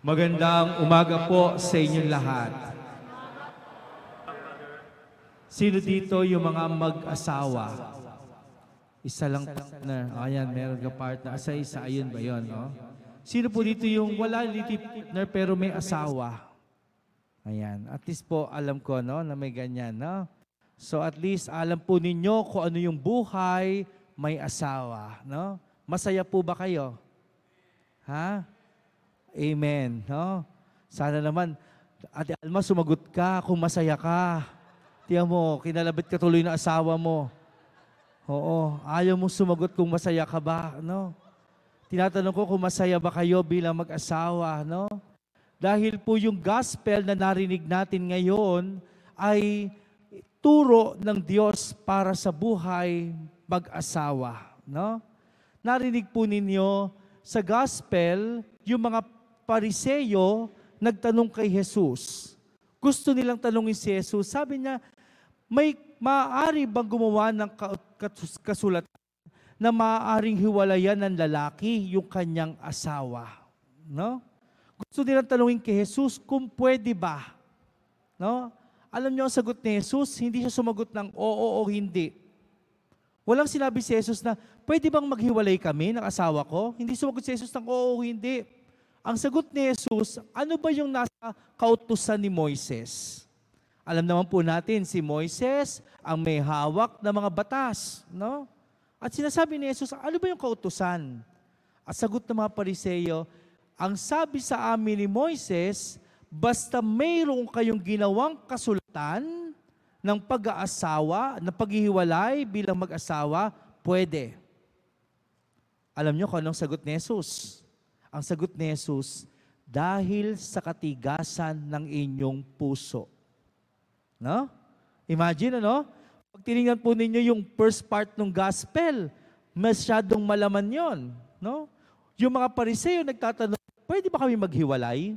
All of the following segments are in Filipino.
Magandang umaga po sa inyong lahat. Sino dito yung mga mag-asawa? Isa lang partner. Ayan, meron ka partner. Isa-isa, ayun ba yun? No? Sino po dito yung wala liti partner pero may asawa? Ayan, at least po alam ko no, na may ganyan. No? So at least alam po ninyo kung ano yung buhay may asawa. No? Masaya po ba kayo? Ha? Amen. No? Sana naman, Ate Alma, sumagot ka kung masaya ka. Tiyan mo, kinalabit ka tuloy na asawa mo. Oo, ayaw mo sumagot kung masaya ka ba. No? Tinatanong ko kung masaya ba kayo bilang mag-asawa. No? Dahil po yung gospel na narinig natin ngayon ay turo ng Diyos para sa buhay mag-asawa. No? Narinig po ninyo sa gospel, yung mga Pariseyo nagtanong kay Jesus. Gusto nilang tanongin si Jesus. Sabi niya, may maaari bang gumawa ng kasulatan na maaaring hiwalayan ng lalaki yung kanyang asawa? No? Gusto nilang tanongin kay Jesus kung pwede ba. No? Alam niyo ang sagot ni Jesus, hindi siya sumagot ng oo o hindi. Walang sinabi si Jesus na, pwede bang maghiwalay kami ng asawa ko? Hindi sumagot si Jesus ng oo o hindi. Ang sagot ni Jesus, ano ba yung nasa kautusan ni Moises? Alam naman po natin, si Moises ang may hawak na mga batas. No? At sinasabi ni Jesus, ano ba yung kautusan? At sagot ng mga Pariseyo, ang sabi sa amin ni Moises, basta mayroong kayong ginawang kasulatan ng pag-aasawa, na paghihiwalay bilang mag-asawa, pwede. Alam niyo kung anong sagot ni Jesus? Ang sagot ni Jesus, dahil sa katigasan ng inyong puso. No? Imagine, ano? Pag tinignan po ninyo yung first part ng gospel, masyadong malaman yon. No? Yung mga Pariseo nagtatanong, pwede ba kami maghiwalay?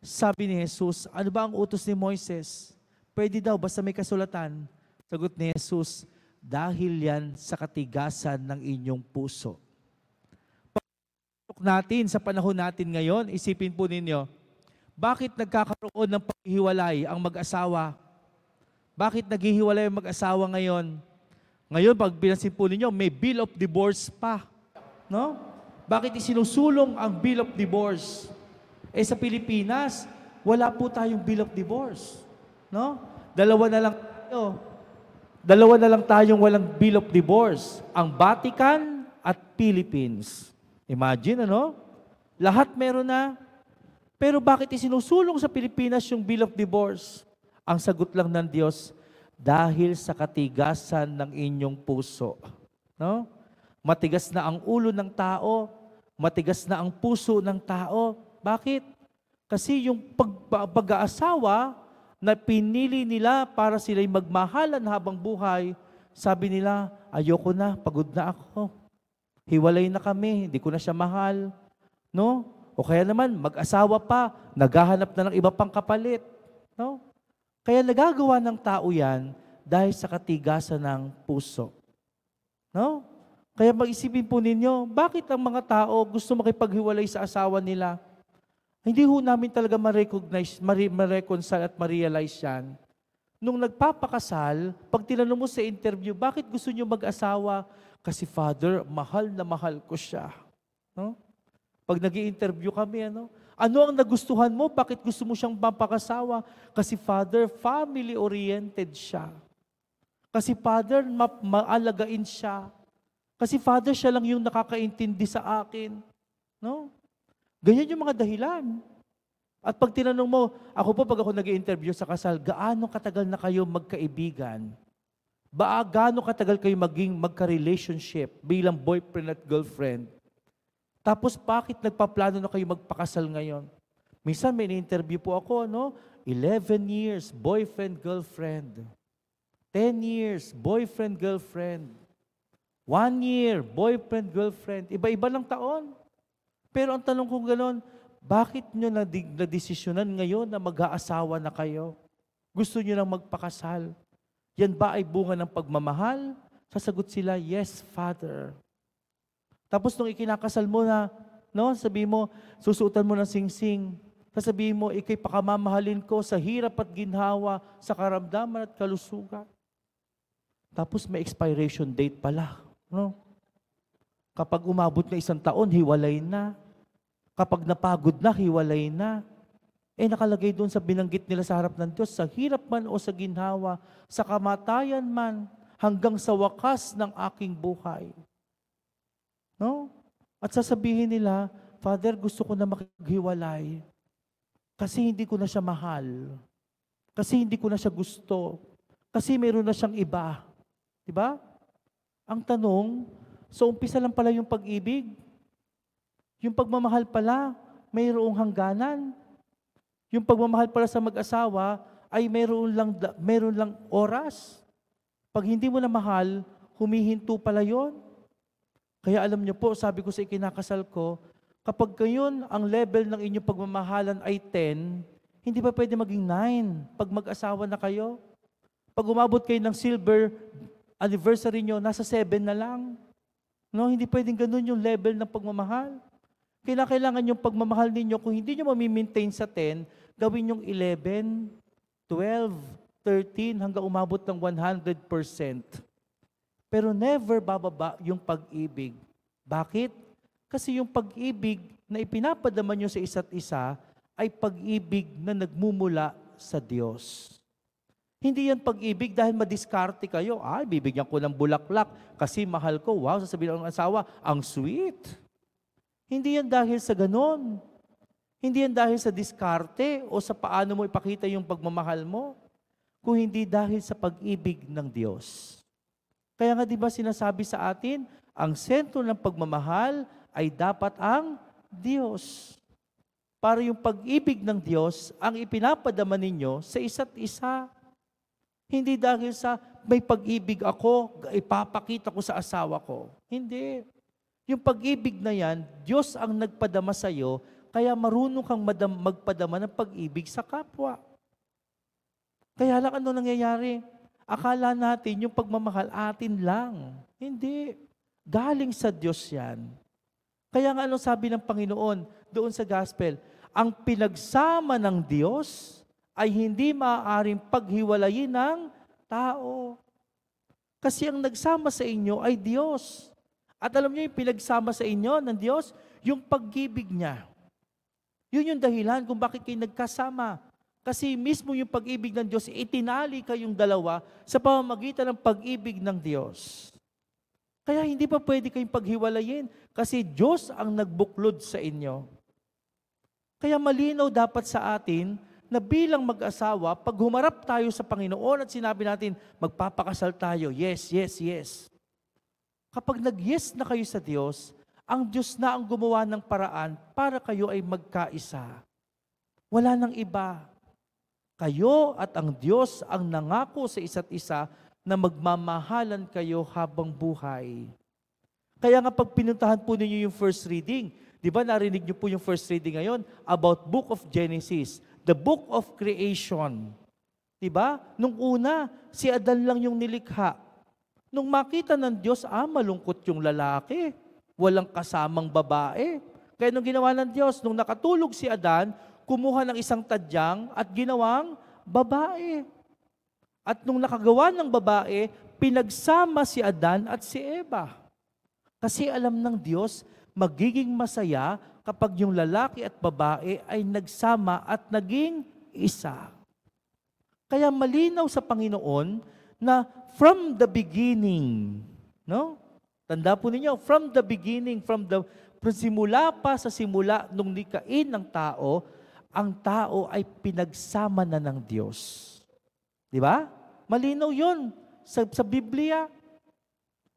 Sabi ni Jesus, ano ba ang utos ni Moises? Pwede daw, basta may kasulatan. Sagot ni Jesus, dahil yan sa katigasan ng inyong puso. Natin sa panahon natin ngayon, isipin po ninyo, bakit nagkakaroon ng paghihiwalay ang mag-asawa? Bakit naghihiwalay ang mag-asawa ngayon? Ngayon, pag binasin po ninyo, may bill of divorce pa. No? Bakit isinusulong ang bill of divorce? Eh sa Pilipinas, wala po tayong bill of divorce. No? Dalawa na lang tayong walang bill of divorce. Ang Vatican at Philippines. Imagine, ano? Lahat meron na. Pero bakit isinusulong sa Pilipinas yung bill of divorce? Ang sagot lang ng Diyos, dahil sa katigasan ng inyong puso. No? Matigas na ang ulo ng tao, matigas na ang puso ng tao. Bakit? Kasi yung pag-aasawa na pinili nila para sila'y magmahalan habang buhay, sabi nila, ayoko na, pagod na ako. Hiwalay na kami, hindi ko na siya mahal. No? O kaya naman, mag-asawa pa, naghahanap na ng iba pang kapalit. No? Kaya nagagawa ng tao yan dahil sa katigasan ng puso. No? Kaya mag-isipin po ninyo, bakit ang mga tao gusto makipaghiwalay sa asawa nila? Hindi ho namin talaga ma-recognize, ma-reconcile at ma-realize yan. Nung nagpapakasal, pag tinanong mo sa interview, bakit gusto nyo mag-asawa? Kasi Father, mahal na mahal ko siya. No? Pag nag-i-interview kami, ano ang nagustuhan mo? Bakit gusto mo siyang mapakasawa? Kasi Father, family-oriented siya. Kasi Father, maalagain siya. Kasi Father, siya lang yung nakakaintindi sa akin. No? Ganyan yung mga dahilan. At pag tinanong mo, pag ako nag-i-interview sa kasal, gaano katagal na kayo magkaibigan? Gaano katagal kayo magka-relationship bilang boyfriend at girlfriend? Tapos bakit nagpaplano na kayo magpakasal ngayon? Minsan may ni-interview po ako, no? 11 years, boyfriend, girlfriend. 10 years, boyfriend, girlfriend. 1 year, boyfriend, girlfriend. Iba-iba lang taon. Pero ang tanong ko gano'n, bakit nyo na-desisyonan ngayon na mag-aasawa na kayo? Gusto nyo nang magpakasal? Yan ba ay bunga ng pagmamahal? Sasagot sila, yes, Father. Tapos nung ikinakasal mo na, no, sabi mo, susuotan mo ng singsing. Sasabihin mo, ikay pakamamahalin ko sa hirap at ginhawa, sa karamdaman at kalusugan. Tapos may expiration date pala. No? Kapag umabot na 1 taon, hiwalay na. Kapag napagod na, hiwalay na. Nakalagay doon sa binanggit nila sa harap ng Diyos, sa hirap man o sa ginhawa, sa kamatayan man, hanggang sa wakas ng aking buhay. No? At sasabihin nila, Father, gusto ko na makighiwalay. Kasi hindi ko na siya mahal. Kasi hindi ko na siya gusto. Kasi meron na siyang iba. Diba? Ang tanong, so umpisa lang pala yung pag-ibig. Yung pagmamahal pala, mayroong hangganan. Yung pagmamahal pala sa mag-asawa ay meron lang oras. Pag hindi mo na mahal, humihinto pala yon. Kaya alam niyo po, sabi ko sa ikinakasal ko, kapag ngayon ang level ng inyong pagmamahalan ay 10, hindi pa pwede maging 9 pag mag-asawa na kayo. Pag umabot kayo ng silver anniversary nyo, nasa 7 na lang. No, hindi pwedeng ganun yung level ng pagmamahal. Kailangan yung pagmamahal ninyo, kung hindi nyo mamimaintain sa 10, gawin yung 11, 12, 13, hanggang umabot ng 100%. Pero never bababa yung pag-ibig. Bakit? Kasi yung pag-ibig na ipinapadama nyo sa isa't isa ay pag-ibig na nagmumula sa Diyos. Hindi yan pag-ibig dahil madiskarte kayo. Bibigyan ko ng bulaklak kasi mahal ko. Wow, sasabihin ng asawa, ang sweet. Hindi yan dahil sa ganon. Hindi yan dahil sa diskarte o sa paano mo ipakita yung pagmamahal mo. Kung hindi dahil sa pag-ibig ng Diyos. Kaya nga diba sinasabi sa atin, ang sentro ng pagmamahal ay dapat ang Diyos. Para yung pag-ibig ng Diyos ang ipinapadama ninyo sa isa't isa. Hindi dahil sa may pag-ibig ako, ipapakita ko sa asawa ko. Hindi. Yung pag-ibig na yan, Diyos ang nagpadama sa iyo, kaya marunong kang magpadama ng pag-ibig sa kapwa. Kaya lang ano nangyayari? Akala natin yung pagmamahal atin lang. Hindi. Galing sa Diyos yan. Kaya nga ano sabi ng Panginoon doon sa gospel, ang pinagsama ng Diyos ay hindi maaaring paghiwalayin ng tao. Kasi ang nagsama sa inyo ay Diyos. At alam niyo yung pinagsama sa inyo ng Diyos, yung pag-ibig niya. Yun yung dahilan kung bakit kayo nagkasama. Kasi mismo yung pag-ibig ng Diyos, itinali kayong dalawa sa pamamagitan ng pag-ibig ng Diyos. Kaya hindi pa pwede kayong paghiwalayin kasi Diyos ang nagbuklod sa inyo. Kaya malinaw dapat sa atin na bilang mag-asawa, pag humarap tayo sa Panginoon at sinabi natin, magpapakasal tayo, yes, yes, yes. Kapag nag-yes na kayo sa Diyos, ang Diyos na ang gumawa ng paraan para kayo ay magkaisa. Wala nang iba. Kayo at ang Diyos ang nangako sa isa't isa na magmamahalan kayo habang buhay. Kaya nga pag pinuntahan po ninyo yung first reading, di ba narinig niyo po yung first reading ngayon about Book of Genesis, the book of creation. Di ba? Nung una, si Adan lang yung nilikha. Nung makita ng Diyos, malungkot yung lalaki. Walang kasamang babae. Kaya nung ginawa ng Diyos, nung nakatulog si Adan, kumuha ng isang tadyang at ginawang babae. At nung nakagawa ng babae, pinagsama si Adan at si Eva. Kasi alam ng Diyos, magiging masaya kapag yung lalaki at babae ay nagsama at naging isa. Kaya malinaw sa Panginoon na from the beginning, no? Tanda po ninyo, from the beginning, simula pa sa simula nung nikain ng tao, ang tao ay pinagsama na ng Diyos. Di ba? Malinaw yun sa Biblia.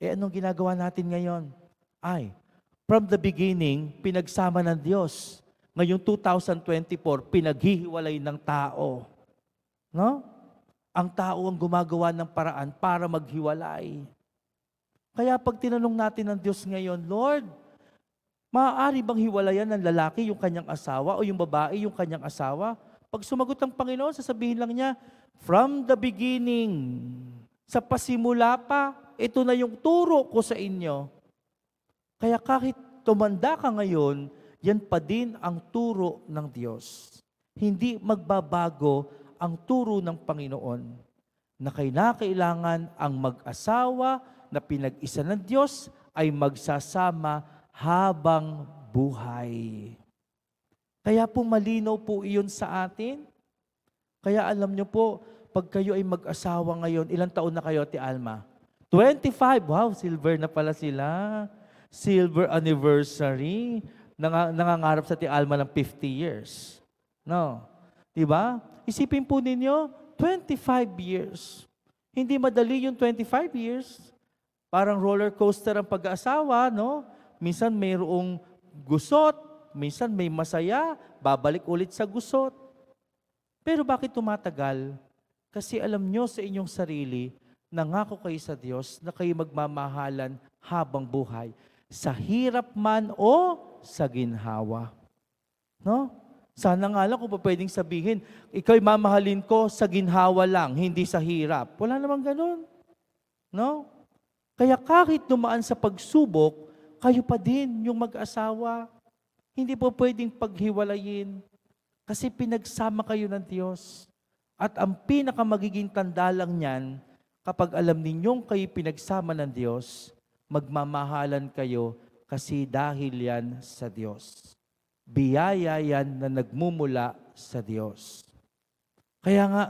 Anong ginagawa natin ngayon? From the beginning, pinagsama ng Diyos. Ngayong 2024, pinaghihiwalay ng tao. No? Ang tao ang gumagawa ng paraan para maghiwalay. Kaya pag tinanong natin ng Diyos ngayon, Lord, maaari bang hiwalayan ng lalaki yung kanyang asawa o yung babae yung kanyang asawa? Pag sumagot ang Panginoon, sasabihin lang niya, from the beginning, sa pasimula pa, ito na yung turo ko sa inyo. Kaya kahit tumanda ka ngayon, yan pa din ang turo ng Diyos. Hindi magbabago ang turo ng Panginoon na kailangan ang mag-asawa na pinag-isa ng Diyos ay magsasama habang buhay. Kaya po malinaw po iyon sa atin. Kaya alam niyo po, pag kayo ay mag-asawa ngayon, ilang taon na kayo, Ate Alma? 25. Wow, silver na pala sila. Silver anniversary. Nangangarap sa Ate Alma ng 50 years. No? Diba? Isipin po ninyo, 25 years. Hindi madali yung 25 years. Parang roller coaster ang pag-aasawa, no? Minsan mayroong gusot, minsan may masaya, babalik ulit sa gusot. Pero bakit tumatagal? Kasi alam nyo sa inyong sarili, nangako kayo sa Diyos na kayo magmamahalan habang buhay. Sa hirap man o sa ginhawa. No? Sana nga lang kung pwedeng sabihin, ikaw'y mamahalin ko sa ginhawa lang, hindi sa hirap. Wala namang ganun. No? Kaya kahit dumaan sa pagsubok, kayo pa din yung mag-asawa. Hindi po pwedeng paghiwalayin. Kasi pinagsama kayo ng Diyos. At ang pinakamagiging tanda lang niyan, kapag alam ninyong kayo pinagsama ng Diyos, magmamahalan kayo kasi dahil yan sa Diyos. Biyaya yan na nagmumula sa Diyos. Kaya nga,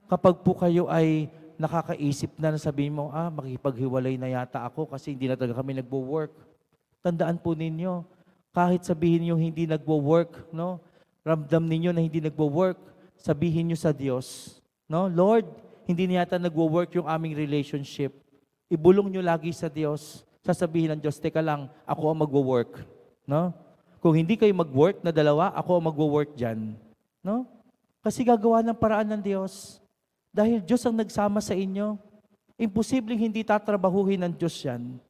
kapag po kayo ay nakakaisip na sabihin mo, makikipaghiwalay na yata ako kasi hindi na talaga kami nagwo-work. Tandaan po ninyo, kahit sabihin niyo hindi nagwo-work, no? Ramdam ninyo na hindi nagwo-work, sabihin niyo sa Diyos, no? Lord, hindi na yata nagwo-work yung aming relationship. Ibulong niyo lagi sa Diyos. Sasabihin ng Diyos, teka lang, ako ang magwo-work. No? Kung hindi kayo mag-work na dalawa, ako ang magwo-work dyan. No? Kasi gagawa ng paraan ng Diyos. Dahil Diyos ang nagsama sa inyo, imposibleng hindi tatrabahuhin ng Diyos yan.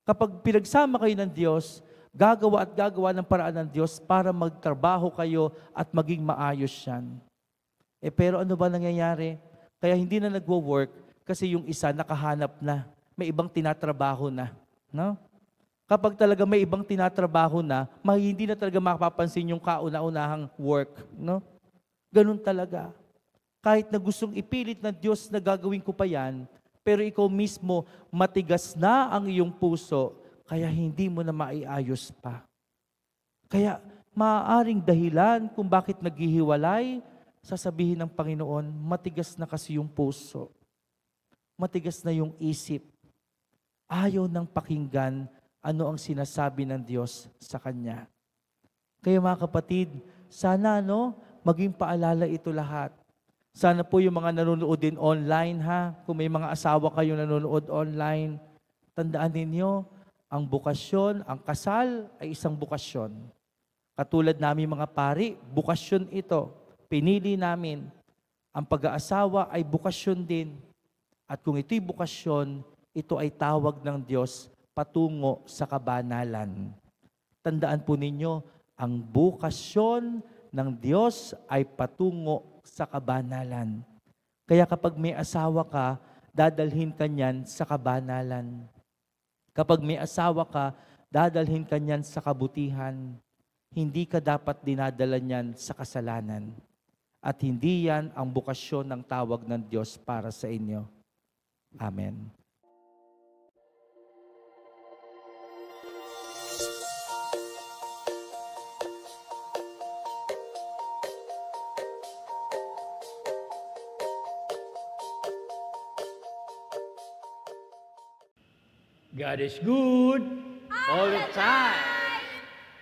Kapag pinagsama kayo ng Diyos, gagawa ng paraan ng Diyos para magtrabaho kayo at maging maayos yan. Pero ano ba nangyayari? Kaya hindi na nagwo-work kasi yung isa nakahanap na. May ibang tinatrabaho na. No? Kapag talaga may ibang tinatrabaho na, hindi na talaga makapapansin yung kauna-unahang work. No? Ganun talaga. Kahit na gustong ipilit ng Diyos na gagawin ko pa yan, pero ikaw mismo, matigas na ang iyong puso, kaya hindi mo na maiayos pa. Kaya maaaring dahilan kung bakit naghihiwalay, sasabihin ng Panginoon, matigas na kasi yung puso. Matigas na yung isip. Ayaw ng pakinggan ano ang sinasabi ng Diyos sa Kanya. Kaya mga kapatid, sana maging paalala ito lahat. Sana po yung mga nanonood din online kung may mga asawa kayo nanonood online, tandaan ninyo, ang bukasyon, ang kasal ay isang bukasyon. Katulad namin mga pari, bukasyon ito. Pinili namin. Ang pag-aasawa ay bukasyon din. At kung ito'y bukasyon, ito ay tawag ng Diyos patungo sa kabanalan. Tandaan po ninyo, ang bukasyon ng Diyos ay patungo sa kabanalan. Kaya kapag may asawa ka, dadalhin ka niyan sa kabanalan. Kapag may asawa ka, dadalhin ka niyan sa kabutihan. Hindi ka dapat dinadala niyan sa kasalanan. At hindi yan ang bukasyon ng tawag ng Diyos para sa inyo. Amen. God is good all the time.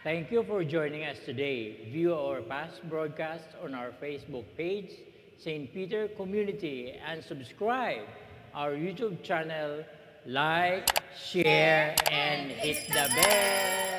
Thank you for joining us today. View our past broadcasts on our Facebook page, St. Peter Community, and subscribe our YouTube channel. Like, share, and hit the bell.